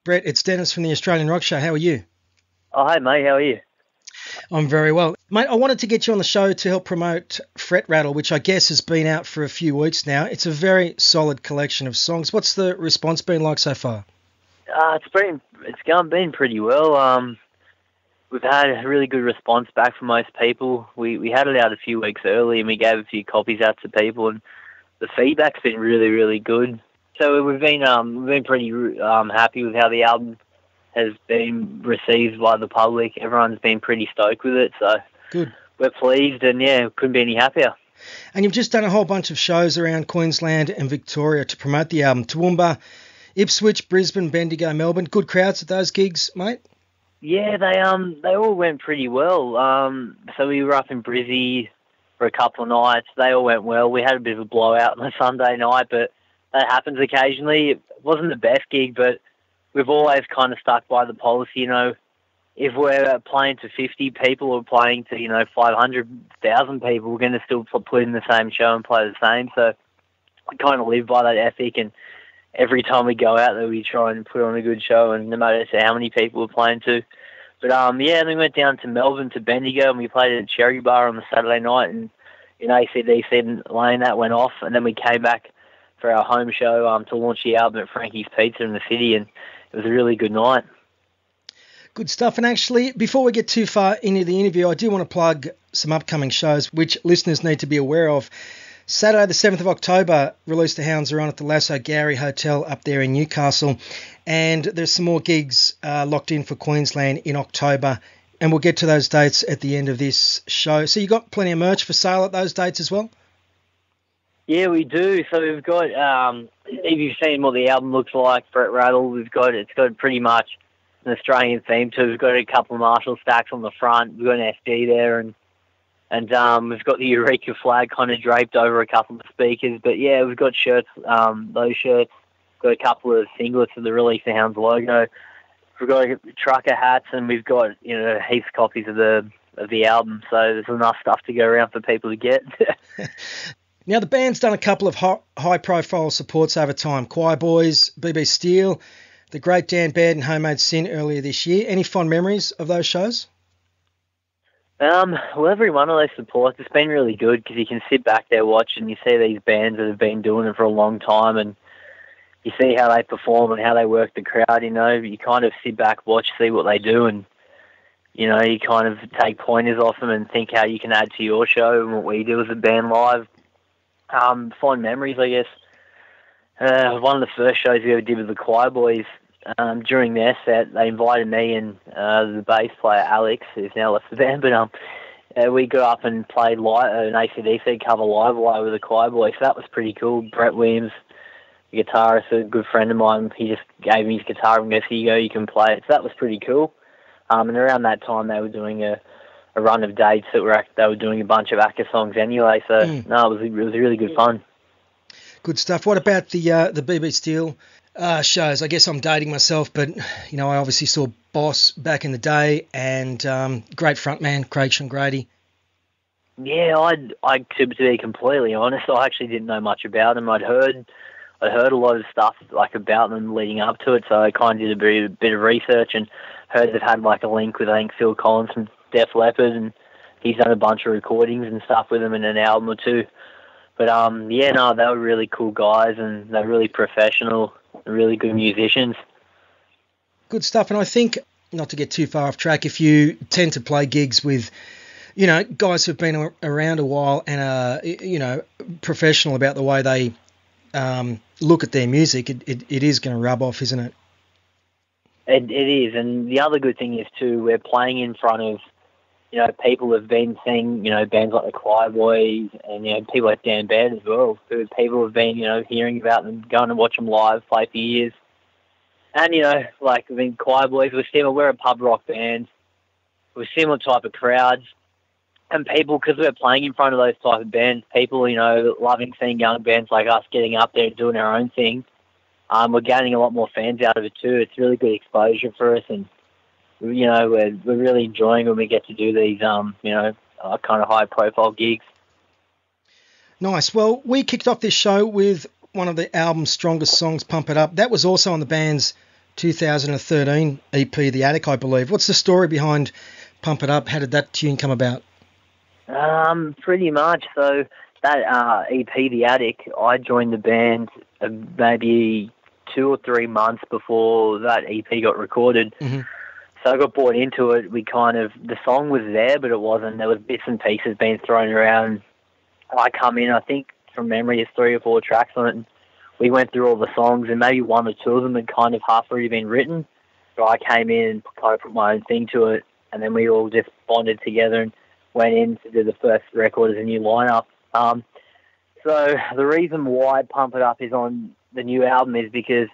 Bret, it's Dennis from the Australian Rock Show. How are you? Oh, hey, mate. How are you? I'm very well. Mate, I wanted to get you on the show to help promote Fret Rattle, which I guess has been out for a few weeks now. It's a very solid collection of songs. What's the response been like so far? It's been pretty well. We've had a really good response back from most people. We had it out a few weeks early and we gave a few copies out to people, and the feedback's been really, really good. So we've been pretty happy with how the album has been received by the public. Everyone's been pretty stoked with it, so good. We're pleased, and couldn't be any happier. And you've just done a whole bunch of shows around Queensland and Victoria to promote the album. Toowoomba, Ipswich, Brisbane, Bendigo, Melbourne. Good crowds at those gigs, mate? Yeah, they all went pretty well. So we were up in Brizzy for a couple of nights. They all went well. We had a bit of a blowout on a Sunday night, but that happens occasionally. It wasn't the best gig, but we've always kind of stuck by the policy, if we're playing to 50 people or playing to, 500,000 people, we're going to still put in the same show and play the same. So we kind of live by that ethic, and every time we go out there, we try and put on a good show, and no matter how many people we're playing to. But, and then we went down to Melbourne, to Bendigo, and we played at a Cherry Bar on the Saturday night, and in ACDC Lane, that went off, and then we came back for our home show to launch the album at Frankie's Pizza in the city, and it was a really good night. Good stuff. And actually, before we get too far into the interview, I do want to plug some upcoming shows which listeners need to be aware of. Saturday the 7th of October, Release the Hounds are on at the Lasso Gowrie Hotel up there in Newcastle. And there's some more gigs locked in for Queensland in October. And we'll get to those dates at the end of this show. So you got plenty of merch for sale at those dates as well? Yeah, we do. So we've got, if you've seen what the album looks like, Fret Rattle, it's got pretty much an Australian theme too. We've got a couple of Marshall stacks on the front. We've got an SD there, and we've got the Eureka flag kind of draped over a couple of speakers. But yeah, we've got shirts, those shirts. We've got a couple of singlets with the Release the Hounds logo. We've got trucker hats, and we've got heaps of copies of the album. So there's enough stuff to go around for people to get. Now, the band's done a couple of high-profile supports over time. Choir Boys, BB Steel, The Great Dan Baird and Homemade Sin earlier this year. Any fond memories of those shows? Well, every one of those supports, it's been really good because you can sit back there, watch, and you see these bands that have been doing it for a long time, and you see how they perform and how they work the crowd, You kind of sit back, watch, see what they do, and, you kind of take pointers off them and think how you can add to your show and what we do as a band live. Fond memories, I guess. One of the first shows we ever did with the Choir Boys, during their set, they invited me and the bass player Alex, who's now left the band, but we got up and played an AC/DC cover live away with the Choir Boys, so that was pretty cool. Brett Williams, the guitarist, a good friend of mine, he just gave me his guitar and goes, "Here you go, you can play it." So that was pretty cool. And around that time, they were doing a run of dates they were doing a bunch of ACCA songs anyway, so no, it was really good fun. Good stuff. What about the BB Steel shows? I guess I'm dating myself, but I obviously saw Boss back in the day, and great frontman Craig Sean Grady. Yeah, I to be completely honest, I actually didn't know much about them. I'd heard a lot of stuff about them leading up to it, so I kind of did a bit of research and heard they've had a link with, I think, Phil Collins from Def Leppard, and he's done a bunch of recordings and stuff with them in an album or two. But they were really cool guys, and they're really professional, really good musicians. Good stuff. And I think, not to get too far off track, if you tend to play gigs with, guys who've been around a while and are, professional about the way they look at their music, it is going to rub off, isn't it? It is, and the other good thing is too, we're playing in front of, people have been seeing, bands like the Choir Boys and, people like Dan Baird as well. People have been, hearing about them, going to watch them live, play for years. And, Choir Boys, we're a pub rock band. We're similar type of crowds. And people, because we're playing in front of those type of bands, people, loving seeing young bands like us getting up there and doing our own thing. We're gaining a lot more fans out of it too. It's really good exposure for us, and we're really enjoying when we get to do these kind of high profile gigs. Nice. Well, we kicked off this show with one of the album's strongest songs, Pump It Up. That was also on the band's 2013 EP, The Attic, I believe. What's the story behind Pump It Up? How did that tune come about? Pretty much. So that EP, The Attic, I joined the band maybe 2 or 3 months before that EP got recorded. Mm-hmm. So I got brought into it. The song was there, but it wasn't. There was bits and pieces being thrown around. I come in, I think from memory, there's 3 or 4 tracks on it. And we went through all the songs, and maybe 1 or 2 of them had kind of half already been written. So I came in and kind of put my own thing to it, and then we all just bonded together and went in to do the first record as a new lineup. So the reason why Pump It Up is on the new album is because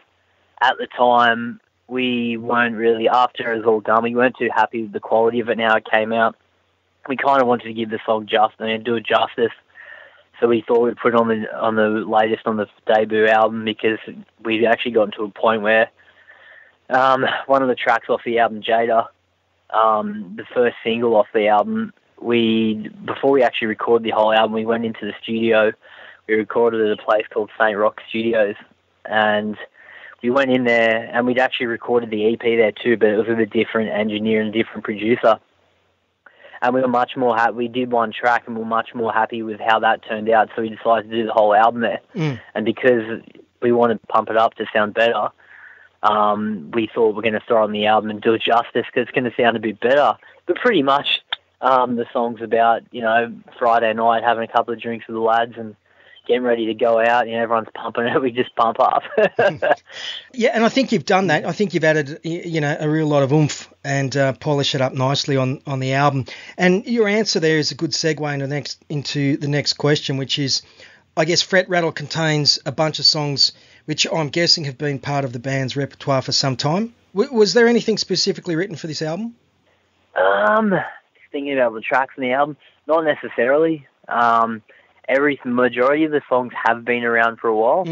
at the time we weren't really, after it was all done, we weren't too happy with the quality of it now it came out. We kind of wanted to give the song justice and do it justice. So we thought we'd put it on the latest, on the debut album, because we'd actually gotten to a point where one of the tracks off the album, Jada, the first single off the album, before we actually recorded the whole album, we went into the studio. We recorded at a place called St. Rock Studios, and we went in there, and we'd actually recorded the EP there too, but it was with a different engineer and a different producer. And we were much more happy. We did 1 track, and we were much more happy with how that turned out, so we decided to do the whole album there. And because we wanted to Pump It Up to sound better, we thought we're going to throw on the album and do it justice, because it's going to sound a bit better. But pretty much the song's about, Friday night, having a couple of drinks with the lads and getting ready to go out, everyone's pumping it, we just pump up. Yeah, and I think you've done that. I think you've added, a real lot of oomph and polish it up nicely on the album. And your answer there is a good segue into the next question, which is, I guess Fret Rattle contains a bunch of songs which I'm guessing have been part of the band's repertoire for some time. Was there anything specifically written for this album? Thinking about the tracks in the album, not necessarily. Majority of the songs have been around for a while,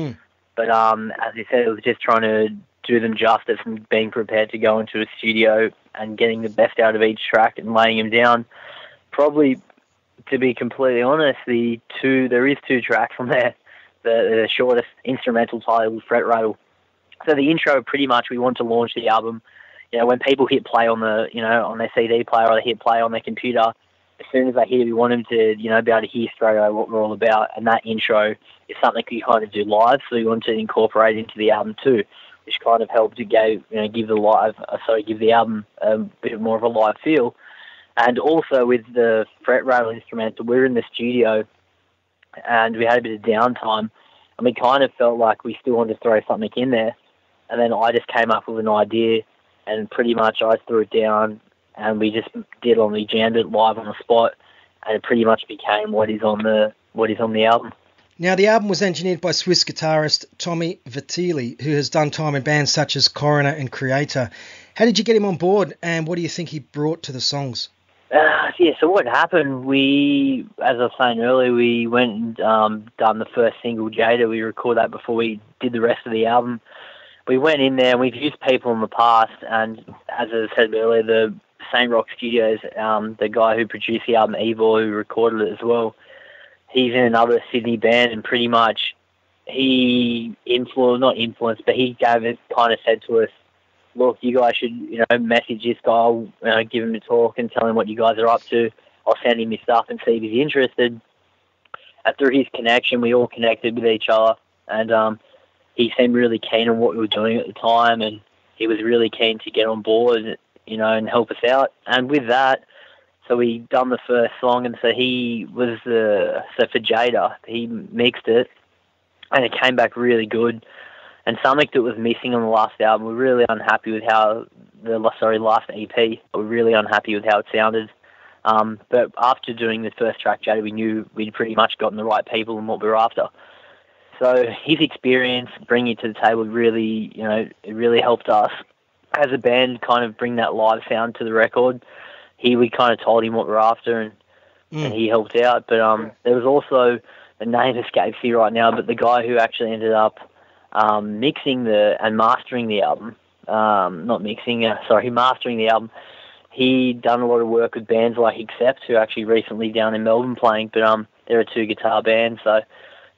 but as you said, it was just trying to do them justice and being prepared to go into a studio and getting the best out of each track and laying them down. Probably, to be completely honest, there is 2 tracks on there. The shortest instrumental title, Fret Rattle. So the intro, pretty much, we want to launch the album. When people hit play on on their CD player, or they hit play on their computer, as soon as they hit it, we want them to, be able to hear straight away what we're all about. And that intro is something we kind of do live, so we want to incorporate into the album too, which kind of helped to give the album a bit more of a live feel. And also with the Fret Rattle instrumental, we were in the studio and we had a bit of downtime, and we kind of felt like we still wanted to throw something in there. And then I just came up with an idea, and pretty much I threw it down, and we just we jammed it live on the spot, and it pretty much became what is on the album. Now, the album was engineered by Swiss guitarist Tommy Vasily, who has done time in bands such as Coroner and Creator. How did you get him on board, and what do you think he brought to the songs? So what happened, as I was saying earlier, we went and done the first single, Jada. We recorded that before we did the rest of the album. We went in there, and we've used people in the past, and as I said earlier, the St. Rock Studios, the guy who produced the album, Evil, who recorded it as well, he's in another Sydney band, and pretty much he but he gave it, kind of said to us, look, you guys should, message this guy, give him a talk and tell him what you guys are up to. I'll send him his stuff and see if he's interested. And through his connection, we all connected with each other, and he seemed really keen on what we were doing at the time, and he was really keen to get on board, and help us out. And with that, so we done the first song, and so he was for Jada, he mixed it, and it came back really good. And something that was missing on the last album, we're really unhappy with how last EP, we're really unhappy with how it sounded. But after doing the first track, Jada, we knew we'd pretty much gotten the right people and what we were after. So his experience, bringing it to the table, really, it really helped us as a band kind of bring that live sound to the record. We kind of told him what we're after, and he helped out. But there was also, the name escapes me right now, but the guy who actually ended up mixing and mastering the album, mastering the album. He done a lot of work with bands like Accept, who are actually recently down in Melbourne playing, but they're a 2-guitar band, so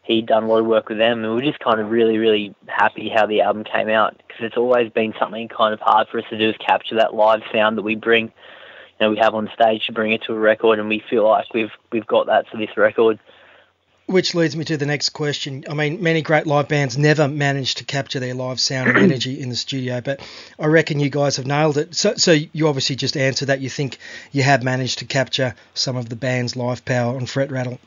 he'd done a lot of work with them, and we were just kind of really, really happy how the album came out, because it's always been something kind of hard for us to do, is capture that live sound that we bring, we have on stage, to bring it to a record, and we feel like we've got that for this record. Which leads me to the next question. I mean, many great live bands never manage to capture their live sound and energy in the studio, but I reckon you guys have nailed it. So you obviously just answered that. You think you have managed to capture some of the band's live power on Fret Rattle.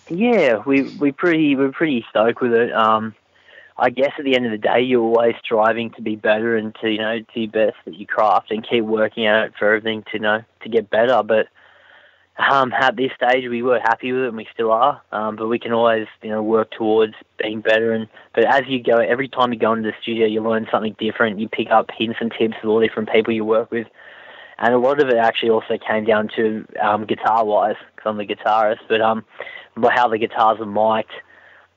Yeah, we're pretty stoked with it. I guess at the end of the day, you're always striving to be better and to do your best at your craft and keep working at it for everything to get better. But at this stage, we were happy with it, and we still are. But we can always work towards being better. But as you go, every time you go into the studio, you learn something different. You pick up hints and tips of all different people you work with. And a lot of it actually also came down to guitar-wise, because I'm the guitarist, but how the guitars are mic'd.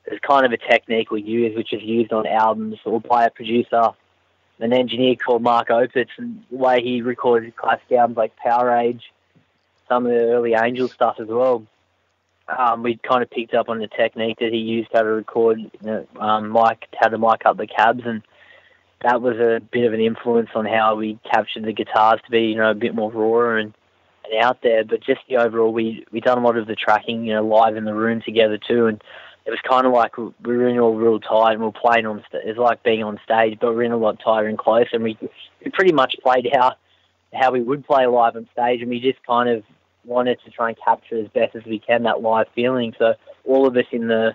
There's kind of a technique we use, which is used on albums or by a producer, an engineer called Mark Opitz, and the way he recorded classic albums like Power Age, some of the early Angel stuff as well. We kind of picked up on the technique that he used how to record, how to mic up the cabs, and that was a bit of an influence on how we captured the guitars to be, a bit more raw and out there. But just the overall, we done a lot of the tracking, live in the room together too, and it was kind of like we were in all real tight, and we were playing on. It's like being on stage, but we're in a lot tighter and closer, and we pretty much played how we would play live on stage, and we just kind of wanted to try and capture as best as we can that live feeling. So all of us in the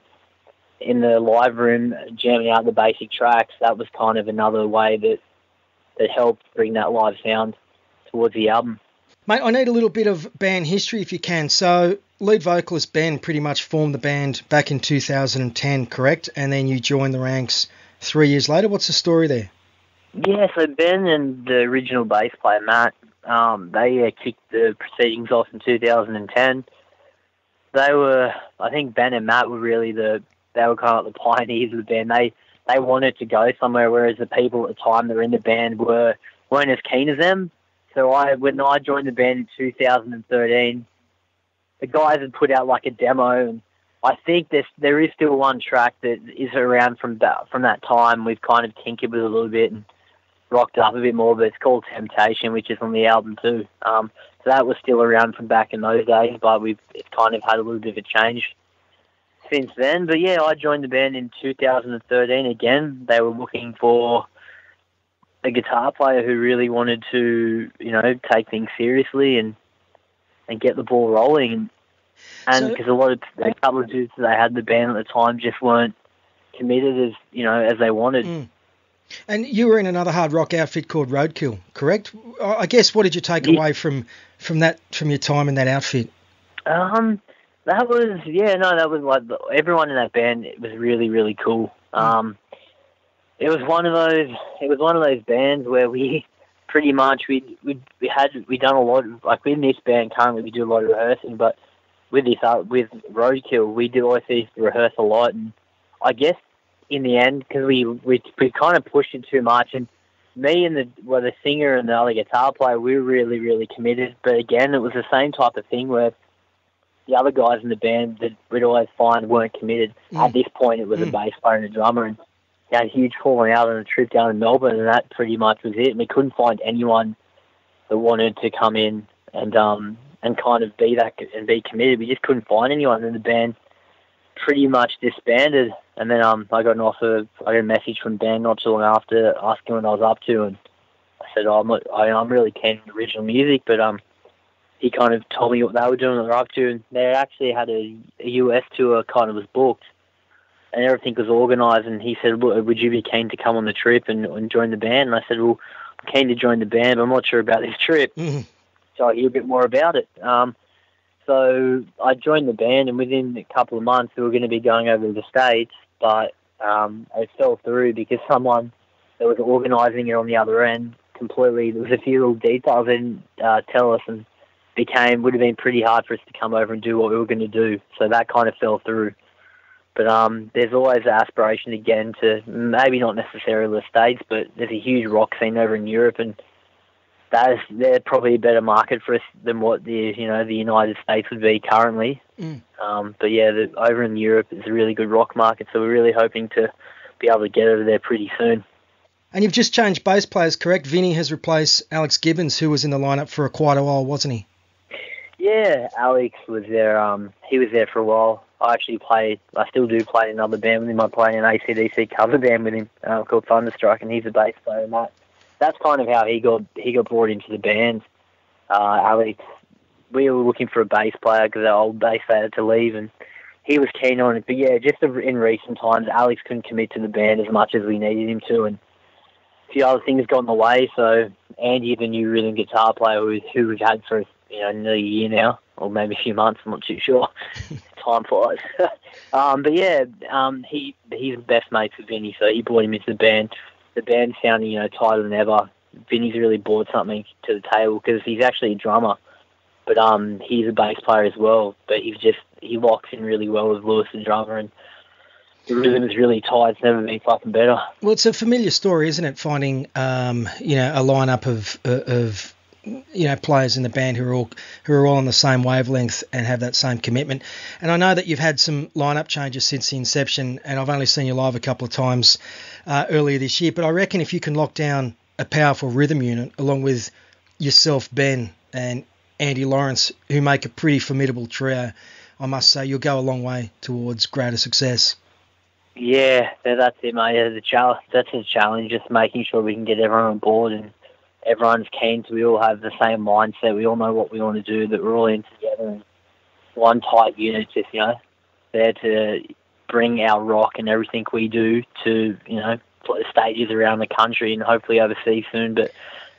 live room jamming out the basic tracks, that was kind of another way that helped bring that live sound towards the album. Mate, I need a little bit of band history if you can. So lead vocalist Ben pretty much formed the band back in 2010, correct? And then you joined the ranks 3 years later. What's the story there? Yeah, so Ben and the original bass player, Matt, they kicked the proceedings off in 2010. I think Ben and Matt were really they were kind of like the pioneers of the band. They wanted to go somewhere, whereas the people at the time that were in the band weren't as keen as them. So when I joined the band in 2013, the guys had put out like a demo, and I think there is still one track that is around from that time. We've kind of tinkered with it a little bit and rocked it up a bit more, but it's called Temptation, which is on the album too. So that was still around from back in those days, but it's kind of had a little bit of a change since then. But yeah, I joined the band in 2013 again. They were looking for a guitar player who really wanted to, take things seriously and get the ball rolling. And because a couple of dudes that they had in the band at the time just weren't committed as they wanted. Mm. And you were in another hard rock outfit called Roadkill, correct? I guess, what did you take away from your time in that outfit? That was like everyone in that band. It was really, really cool. It was one of those bands where we pretty much we done a lot of, like, in this band currently we do a lot of rehearsing, but with Roadkill we did always rehearse a lot, and I guess in the end, because we kind of pushed it too much, and me and the singer and the other guitar player, we were really, really committed. But again, it was the same type of thing where the other guys in the band that we'd always find weren't committed. At this point, it was a bass player and a drummer, and had a huge falling out on a trip down in Melbourne, and that pretty much was it. And we couldn't find anyone that wanted to come in and kind of be that and be committed. We just couldn't find anyone, and the band pretty much disbanded. And then I got a message from Ben not too long after, asking what I was up to, and I said, I'm really keen on original music, but he kind of told me what they were doing, what they're up to, and they actually had a US tour kind of was booked, and everything was organised, and he said, would you be keen to come on the trip and join the band? And I said, well, I'm keen to join the band, but I'm not sure about this trip. So I hear a bit more about it. So I joined the band, and within a couple of months we were going to be going over to the States, but it fell through because someone that was organising it on the other end completely, there was a few little details they didn't tell us, and would have been pretty hard for us to come over and do what we were going to do. So that kind of fell through. But there's always an aspiration again to maybe not necessarily the States, but there's a huge rock scene over in Europe, and they're probably a better market for us than what the United States would be currently. But yeah, over in Europe it's a really good rock market, so we're really hoping to be able to get over there pretty soon. And you've just changed bass players, correct? Vinnie has replaced Alex Gibbons, who was in the lineup for quite a while, wasn't he? Yeah, Alex was there. He was there for a while. I still do play in another band with him. I play in an AC/DC cover band with him called Thunderstruck, and he's a bass player. And that's kind of how he got brought into the band. Alex, we were looking for a bass player because our old bass player had to leave, and he was keen on it. But yeah, just in recent times, Alex couldn't commit to the band as much as we needed him to, and a few other things got in the way. So Andy, the new rhythm guitar player who we've had for nearly a year now, or maybe a few months, I'm not too sure. Time flies. But yeah, he's the best mates with Vinnie, so he brought him into the band. The band's sounding tighter than ever. Vinnie's really brought something to the table because he's actually a drummer, but he's a bass player as well. But he locks in really well with Lewis, the drummer, and the rhythm is really tight. It's never been fucking better. Well, it's a familiar story, isn't it? Finding a lineup of players in the band who are all on the same wavelength and have that same commitment. And I know that you've had some lineup changes since the inception, and I've only seen you live a couple of times earlier this year. But I reckon if you can lock down a powerful rhythm unit along with yourself, Ben, and Andy Lawrence, who make a pretty formidable trio, I must say you'll go a long way towards greater success. Yeah, that's it, mate. That's the challenge, just making sure we can get everyone on board and everyone's keen to. We all have the same mindset. We all know what we want to do, that we're all in together and one tight unit, just, there to bring our rock and everything we do to, stages around the country and hopefully overseas soon. But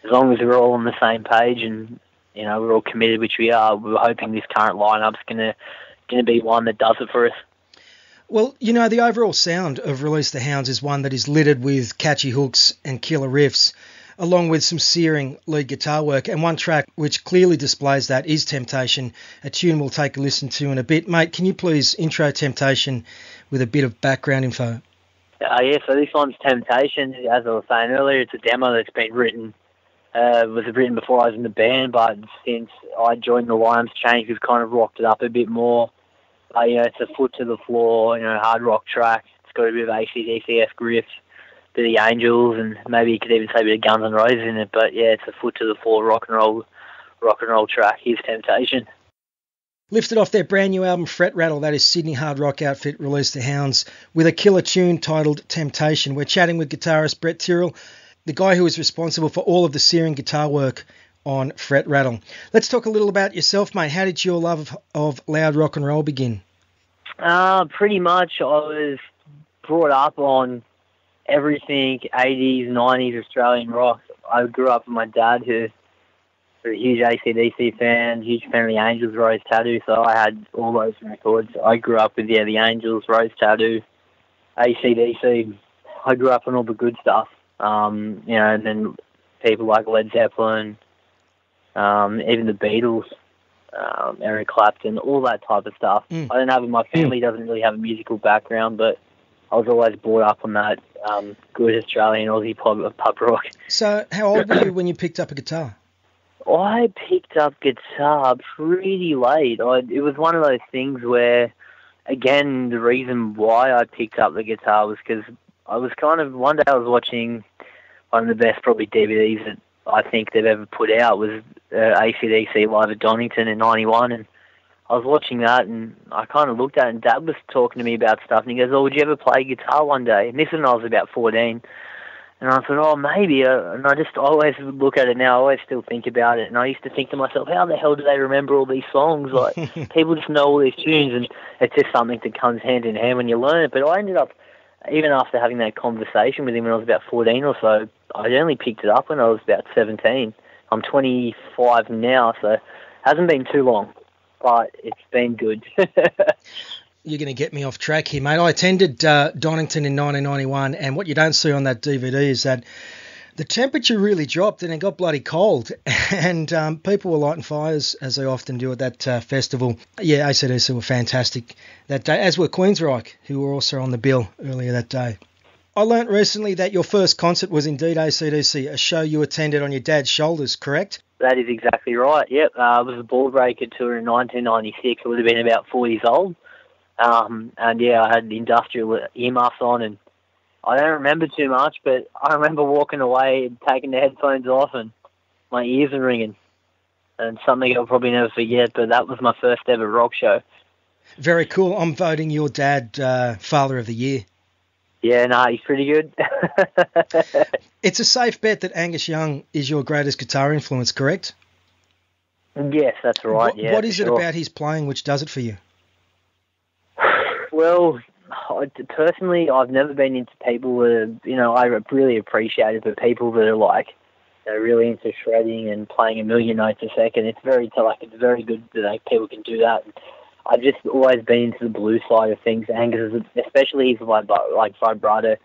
as long as we're all on the same page and, we're all committed, which we are, we're hoping this current lineup's going to be one that does it for us. Well, the overall sound of Release the Hounds is one that is littered with catchy hooks and killer riffs, along with some searing lead guitar work. And one track which clearly displays that is Temptation, a tune we'll take a listen to in a bit. Mate, can you please intro Temptation with a bit of background info? Yeah, so this one's Temptation. As I was saying earlier, it's a demo that's been written. Was written before I was in the band, but since I joined the Lions change, we've kind of rocked it up a bit more. It's a foot to the floor, hard rock track. It's got a bit of AC/DC-esque riffs, bit of the Angels, and maybe you could even say a bit of Guns N' Roses in it. But yeah, it's a foot to the floor rock and roll track. Here's Temptation. Lifted off their brand new album Fret Rattle, that is Sydney hard rock outfit Release the Hounds, with a killer tune titled Temptation. We're chatting with guitarist Bret Serial, the guy who is responsible for all of the searing guitar work on Fret Rattle. Let's talk a little about yourself, mate. How did your love of loud rock and roll begin? Pretty much I was brought up on everything 80s, 90s Australian rock. I grew up with my dad, who was a huge AC/DC fan, huge fan of the Angels, Rose Tattoo, so I had all those records. I grew up with, the Angels, Rose Tattoo, AC/DC. I grew up on all the good stuff, and then people like Led Zeppelin, even the Beatles, Eric Clapton, all that type of stuff. My family doesn't really have a musical background, but I was always brought up on that good Australian Aussie pub rock. So how old were you when you picked up a guitar? I picked up guitar pretty late. It was one of those things where, again, the reason why I picked up the guitar was because I was one day I was watching one of the best probably DVDs that I think they've ever put out was AC/DC live at Donington in 91, and I was watching that and I kind of looked at it and Dad was talking to me about stuff and he goes, would you ever play guitar one day? And this was when I was about 14. And I thought, maybe. And I just always look at it now. I always still think about it. And I used to think to myself, how the hell do they remember all these songs? Like, people just know all these tunes, and it's just something that comes hand in hand when you learn it. But I ended up, even after having that conversation with him when I was about 14 or so, I only picked it up when I was about 17. I'm 25 now, so it hasn't been too long, but it's been good. You're going to get me off track here, mate. I attended Donington in 1991, and what you don't see on that DVD is that the temperature really dropped and it got bloody cold, and people were lighting fires, as they often do at that festival. Yeah, AC/DC were fantastic that day, as were Queensryche, who were also on the bill earlier that day. I learnt recently that your first concert was indeed AC/DC, a show you attended on your dad's shoulders, correct? That is exactly right, yep. It was a Ball Breaker tour in 1996. I would have been about 4 years old. And yeah, I had the industrial earmuffs on, and I don't remember too much, but I remember walking away and taking the headphones off, and my ears are ringing. And something I'll probably never forget, but that was my first ever rock show. Very cool. I'm voting your dad Father of the Year. Yeah, no, he's pretty good. It's a safe bet that Angus Young is your greatest guitar influence, correct? Yes, that's right. What is it about his playing which does it for you? Well, personally, I've never been into people that, I really appreciate it, but people that are like, really into shredding and playing a million notes a second. It's very good that people can do that. I've just always been into the blues side of things. Angus, especially his like vibrato.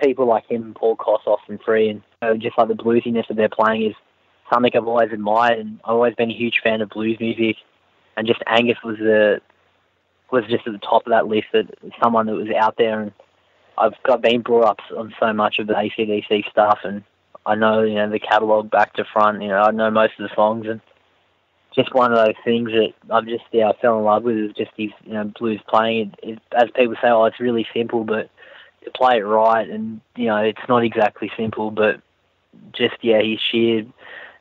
People like him and Paul Kossoff and Free, and just like the bluesiness of their playing is something I've always admired, and I've always been a huge fan of blues music. And just Angus was just at the top of that list, that someone that was out there. And I've been brought up on so much of the AC/DC stuff, and I know, the catalogue back to front. I know most of the songs, and just one of those things that I fell in love with is just his, blues playing. As people say, it's really simple, but to play it right, and, it's not exactly simple, but just, he's sheer,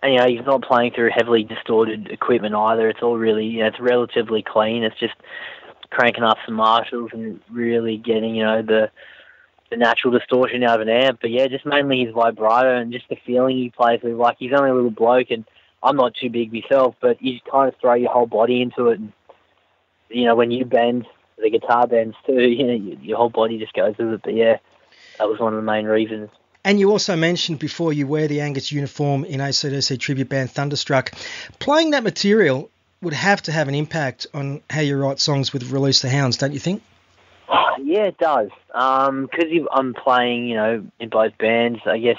and, he's not playing through heavily distorted equipment either. It's all really, it's relatively clean. It's just cranking up some Marshalls and really getting, the natural distortion out of an amp. But yeah, just mainly his vibrato and just the feeling he plays with. Like, he's only a little bloke, and I'm not too big myself, but you just kind of throw your whole body into it. And, when you bend, the guitar bends too, your whole body just goes with it. But yeah, that was one of the main reasons. And you also mentioned before you wear the Angus uniform in AC/DC tribute band Thunderstruck. Playing that material would have to have an impact on how you write songs with Release the Hounds, don't you think? Yeah, it does. Because I'm playing, in both bands, I guess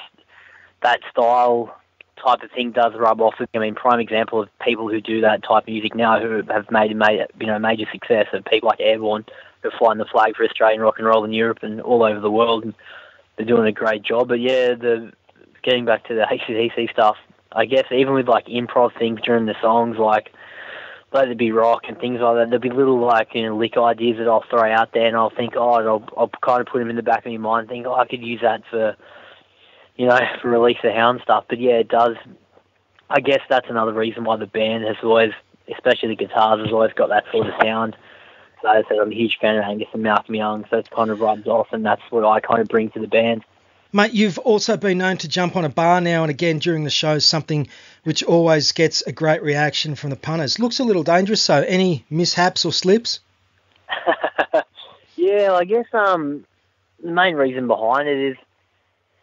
that style type of thing does rub off. I mean, prime example of people who do that type of music now who have made major success of people like Airborne, who are flying the flag for Australian rock and roll in Europe and all over the world, and they're doing a great job. But yeah, getting back to the AC/DC stuff, I guess even with like improv things during the songs, like let it be rock and things like that, there'll be little lick ideas that I'll throw out there, and I'll think, I'll kind of put them in the back of my mind and think, I could use that for Release the Hound stuff. But yeah, it does. I guess that's another reason why the band has always, especially the guitars, has always got that sort of sound. So as I said, I'm a huge fan of Angus and Malcolm Young, so it's kind of rubs off, and that's what I kind of bring to the band. Mate, you've also been known to jump on a bar now and again during the show, something which always gets a great reaction from the punters. Looks a little dangerous, so any mishaps or slips? Yeah, I guess the main reason behind it is,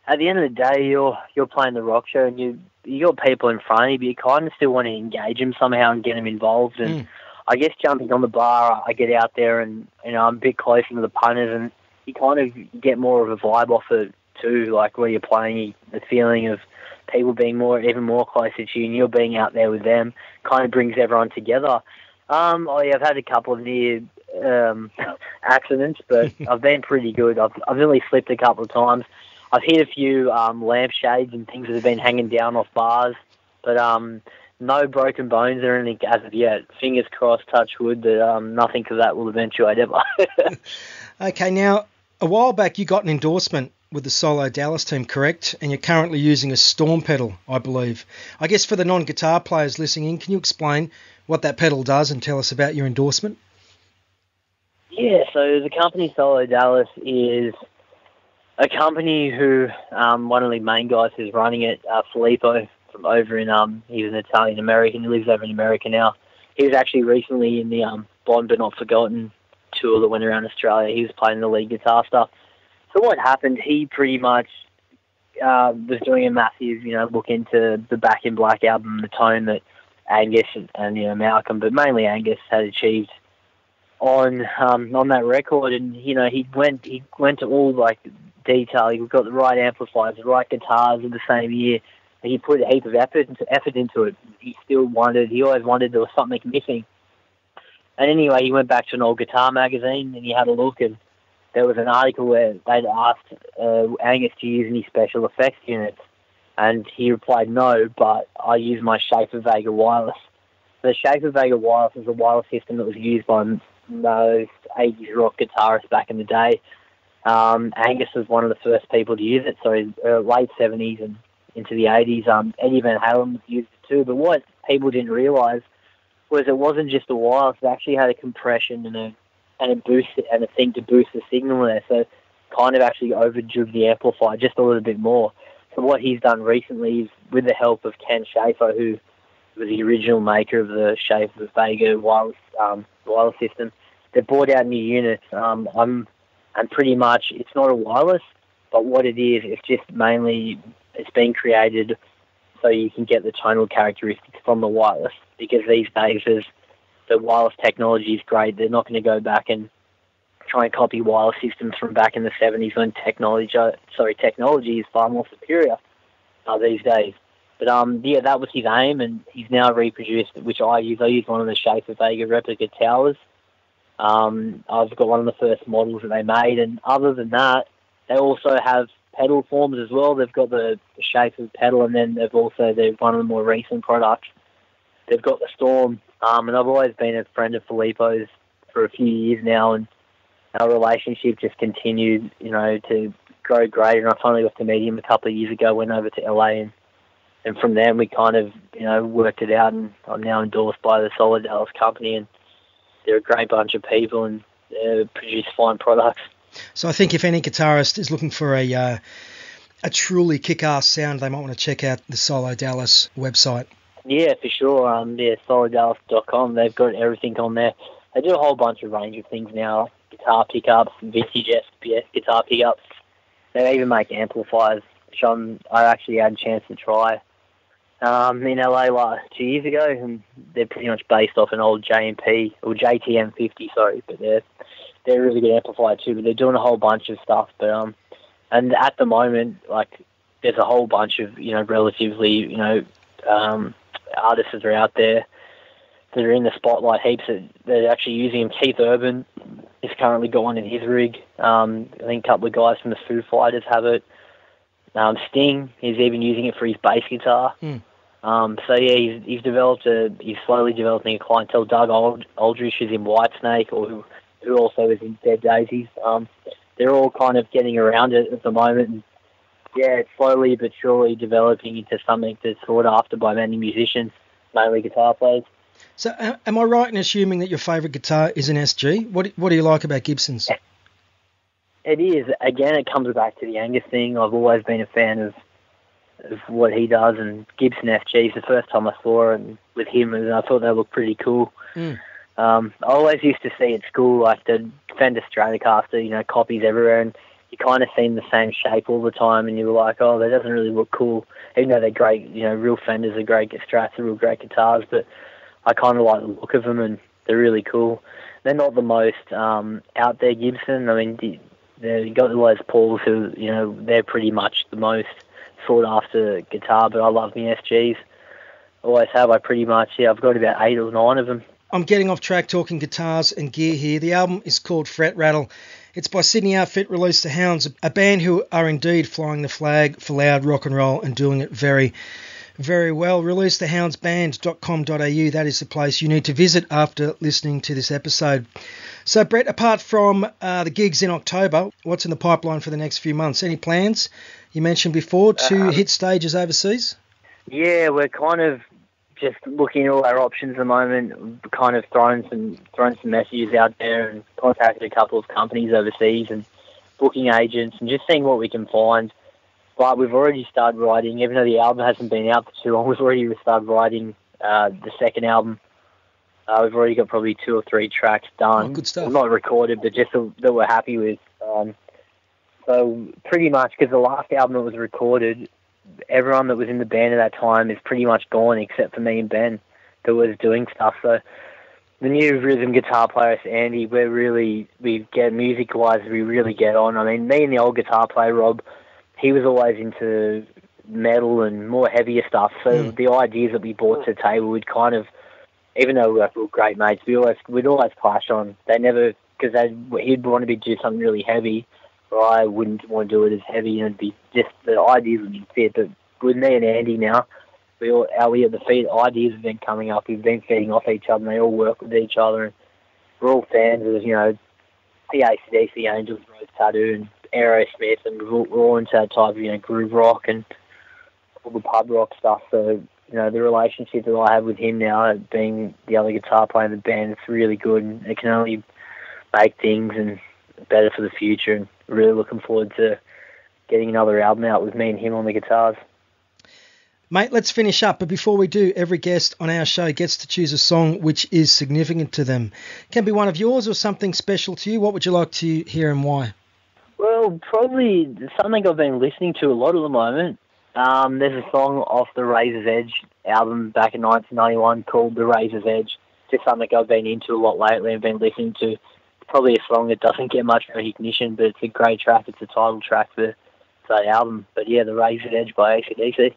at the end of the day, you're playing the rock show, and you got people in front of you, but you kind of still want to engage them somehow and get them involved. And I guess jumping on the bar, I get out there and, I'm a bit closer to the punters, and you kind of get more of a vibe off it too, like where you're playing, the feeling of people being even more closer to you, and you're being out there with them, kind of brings everyone together. I've had a couple of near accidents, but I've been pretty good. I've only slipped a couple of times. I've hit a few lampshades and things that have been hanging down off bars, but no broken bones or anything as of yet. Fingers crossed, touch wood, that nothing of that will eventuate ever. Okay, now, a while back you got an endorsement with the Solo Dallas team, correct? And you're currently using a Storm pedal, I believe. I guess for the non-guitar players listening in, can you explain what that pedal does and tell us about your endorsement? Yeah, so the company Solo Dallas is a company who one of the main guys who's running it, Filippo, from over in, he's an Italian-American, he lives over in America now. He was actually recently in the Bond But Not Forgotten tour that went around Australia. He was playing the lead guitar stuff. So what happened, he pretty much was doing a massive, look into the Back in Black album, the tone that Angus and Malcolm, but mainly Angus, had achieved on that record. And, he went to all, like, detail. He got the right amplifiers, the right guitars in the same year. He put a heap of effort into it. He always wanted there was something missing. And anyway, he went back to an old guitar magazine and he had a look, and there was an article where they'd asked Angus to use any special effects units, and he replied no, but I use my Schaefer Vega wireless. The Schaefer Vega wireless was a wireless system that was used by most 80s rock guitarists back in the day. Angus was one of the first people to use it, so late 70s and into the 80s. Eddie Van Halen used it too, but what people didn't realise was it wasn't just a wireless, it actually had a compression and a boost and a thing to boost the signal there, so kind of actually overdrew the amplifier just a little bit more. So what he's done recently is, with the help of Ken Schaefer, who was the original maker of the Schaefer Vega wireless system, they brought out new units. And pretty much it's not a wireless, but what it is, it's just mainly, it's been created so you can get the tonal characteristics from the wireless, because these days the wireless technology is great. They're not going to go back and try and copy wireless systems from back in the 70s when technology is far more superior these days. But yeah, that was his aim, and he's now reproduced, which I use. I use one of the Schaefer Vega replica towers. I've got one of the first models that they made, and other than that, they also have pedal forms as well. They've got the Schaefer pedal, and then they're one of the more recent products. They've got the Storm, and I've always been a friend of Filippo's for a few years now, and our relationship just continued, to grow greater. And I finally got to meet him a couple of years ago, went over to LA, and from there we kind of, worked it out, and I'm now endorsed by the Solid Dallas company, and they're a great bunch of people and produce fine products. So I think if any guitarist is looking for a truly kick-ass sound, they might want to check out the Solo Dallas website. Yeah, for sure. solodallas.com. They've got everything on there. They do a whole bunch of range of things now. Guitar pickups, vintage SPS guitar pickups. They even make amplifiers, which I actually had a chance to try in LA 2 years ago, and they're pretty much based off an old JMP or JTM50, but they're a really good amplifier too. But they're doing a whole bunch of stuff. But and at the moment, there's a whole bunch of relatively artists that are out there that are in the spotlight heaps that they're actually using them. Keith Urban is currently got one in his rig. I think a couple of guys from the Foo Fighters have it. Sting is even using it for his bass guitar. So yeah, he's slowly developing a clientele. Doug Aldrich is in Whitesnake, or who also is in Dead Daisies. They're all kind of getting around it at the moment. And yeah, it's slowly but surely developing into something that's sought after by many musicians, mainly guitar players. So am I right in assuming that your favourite guitar is an SG? What do you like about Gibsons? It is. Again, it comes back to the Angus thing. I've always been a fan of what he does, and Gibson FGs, the first time I saw it with him, and I thought they looked pretty cool. I always used to see at school, the Fender Stratocaster, copies everywhere, and you kind of seen the same shape all the time, and you were like, oh, that doesn't really look cool. Even though they're great, real Fenders are great, Strats are real great guitars, but I kind of like the look of them, and they're really cool. They're not the most out there Gibson. I mean, you got the Les Pauls who, they're pretty much the most sought after guitar, but I love my SGs. Always have. I've got about 8 or 9 of them. I'm getting off track talking guitars and gear here. The album is called Fret Rattle. It's by Sydney outfit Release the Hounds, a band who are indeed flying the flag for loud rock and roll and doing it very, very well. ReleaseTheHoundsBand.com.au, that is the place you need to visit after listening to this episode. So, Bret, apart from the gigs in October, what's in the pipeline for the next few months? Any plans? You mentioned before to hit stages overseas? Yeah, we're kind of just looking at all our options at the moment, kind of throwing some messages out there and contacted a couple of companies overseas and booking agents and just seeing what we can find. But we've already started writing, even though the album hasn't been out for too long, we've already started writing the second album. We've already got probably 2 or 3 tracks done. Oh, good stuff. Well, not recorded, but just that we're happy with. So pretty much, because the last album that was recorded, everyone that was in the band at that time is pretty much gone except for me and Ben that was doing stuff. So the new rhythm guitar player, Andy, music-wise, we really get on. I mean, me and the old guitar player, Rob, he was always into metal and more heavier stuff. So the ideas that we brought to the table, we'd kind of, even though we were great mates, we'd always clash on. They never because he'd want to do something really heavy, or I wouldn't want to do it as heavy, and it'd be just the ideas wouldn't fit. But with me and Andy now, we have the ideas have been coming up. We've been feeding off each other, and they all work with each other. And we're all fans of, the AC/DC Angels, Rose Tattoo, and Aerosmith, and we're all into that type of, groove rock and all the pub rock stuff. So, the relationship that I have with him now, being the other guitar player in the band, it's really good, and it can only make things and better for the future. And really looking forward to getting another album out with me and him on the guitars. Mate, let's finish up. But before we do, every guest on our show gets to choose a song which is significant to them. Can be one of yours or something special to you. What would you like to hear and why? Well, probably something I've been listening to a lot at the moment. There's a song off the Razor's Edge album back in 1991 called The Razor's Edge. Just something I've been into a lot lately and been listening to. It's probably a song that doesn't get much recognition, but it's a great track. It's a title track for that album. But yeah, The Razor's Edge by AC/DC.